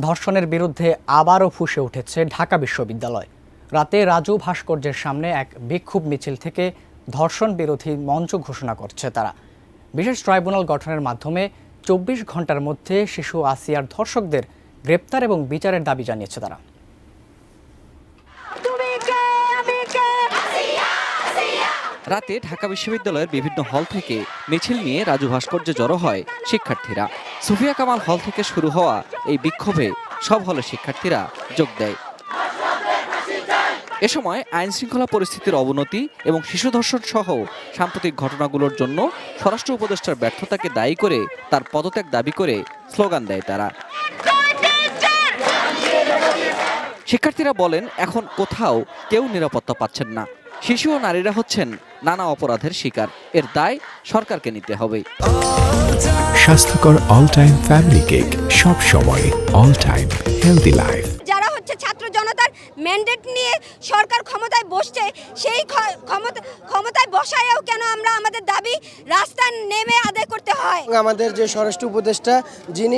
ধর্ষণের বিরুদ্ধে আবারও ফুঁসে উঠেছে ঢাকা বিশ্ববিদ্যালয়। রাতে রাজু ভাস্কর্যের সামনে এক বিক্ষোভ মিছিল থেকে ধর্ষণ বিরোধী মঞ্চ ঘোষণা করছে তারা। বিশেষ ট্রাইব্যুনাল গঠনের মাধ্যমে ২৪ ঘন্টার মধ্যে শিশু আসিয়ার ধর্ষকদের গ্রেপ্তার এবং বিচারের দাবি জানিয়েছে তারা। রাতে ঢাকা বিশ্ববিদ্যালয়ের বিভিন্ন হল থেকে মিছিল নিয়ে রাজু ভাস্কর্যে জড়ো হয় শিক্ষার্থীরা। সুফিয়া কামাল হল থেকে শুরু হওয়া এই বিক্ষোভে সব হলের শিক্ষার্থীরা যোগ দেয়। এ সময় আইন শৃঙ্খলা পরিস্থিতির অবনতি এবং শিশু ধর্ষণ সহ সাম্প্রতিক ঘটনাগুলোর জন্য স্বরাষ্ট্র উপদেষ্টার ব্যর্থতাকে দায়ী করে তার পদত্যাগ দাবি করে স্লোগান দেয় তারা। শিক্ষার্থীরা বলেন, এখন কোথাও কেউ নিরাপত্তা পাচ্ছেন না। শিশু ও নারীরা হচ্ছেন নানা অপরাধের শিকার। এর দায় সরকারকে নিতে হবে। স্বাস্থ্যকর অল টাইম ফ্যামিলি কেক, সব সময় অল টাইম হেলদি লাইফ। যারা হচ্ছে ছাত্র জনতার ম্যান্ডেট নিয়ে সরকার ক্ষমতায় বসছে, সেই ক্ষমতায় বসায়ও কেন আমরা আমাদের দাবি রাস্তায় নেমে আদায় করতে হয়? আমাদের যে স্বরাষ্ট্র উপদেষ্টা যিনি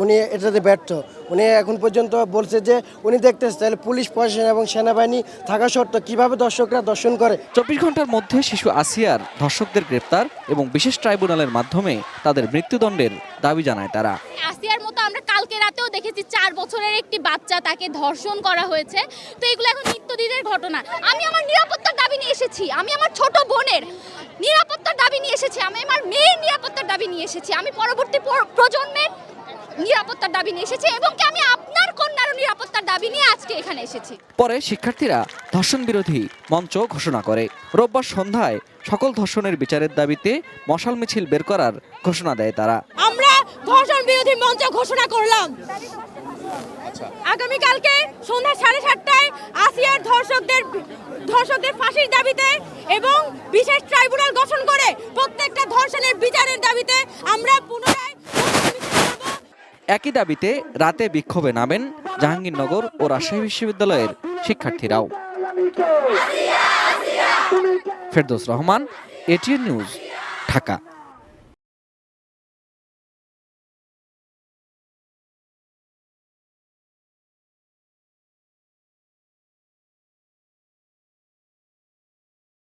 উনি এটাতে ব্যর্থ। উনি এখন পর্যন্ত বলছে যে উনি দেখতেছে তাহলে পুলিশ প্রশাসন এবং সেনাবাহিনী থাকা সত্ত্বেও কিভাবে দর্শকরা দর্শন করে। ২৪ ঘন্টার মধ্যে শিশু আসিয়ার ধর্ষকদের গ্রেপ্তার এবং বিশেষ ট্রাইব্যুনালের মাধ্যমে তাদের মৃত্যুদণ্ডের দাবি জানায় তারা। আসিয়ার মতো আমরা কালকে রাতেও দেখেছি 4 বছরের একটি বাচ্চা, তাকে ধর্ষণ করা হয়েছে। তো এগুলো এখন নিত্যদিনের ঘটনা। আমি আমার নিরাপত্তার দাবি নিয়ে এসেছি, আমি আমার ছোট বোনের নিরাপত্তার দাবি নিয়ে এসেছি, আমি আমার মেয়ের নিরাপত্তার দাবি নিয়ে এসেছি, আমি পরবর্তী প্রজন্মের নিরাপত্তার দাবি নিয়ে এসেছি এবং আমি আপনার কন্যার নিরাপত্তার দাবি নিয়ে আজকে এখানে এসেছি। পরে শিক্ষার্থীরা ধর্ষণ বিরোধী মঞ্চ ঘোষণা করে। রোববার সন্ধ্যায় সকল ধর্ষণের বিচারের দাবিতে মশাল মিছিল বের করার ঘোষণা দেয় তারা। আমরা ধর্ষণ বিরোধী মঞ্চ ঘোষণা করলাম। আগামীকালকে সন্ধ্যা 7:30টায় আসিয়ার ধর্ষকদের ফাঁসির দাবিতে এবং বিশেষ ট্রাইব্যুনাল গঠন করে প্রত্যেকটা ধর্ষণের বিচারের দাবিতে আমরা পুনরায় একই দাবিতে রাতে বিক্ষোভে নামেন জাহাঙ্গীরনগর ও রাজশাহী বিশ্ববিদ্যালয়ের শিক্ষার্থীরাও। Ferdous Rahman, ATN news, Dhaka.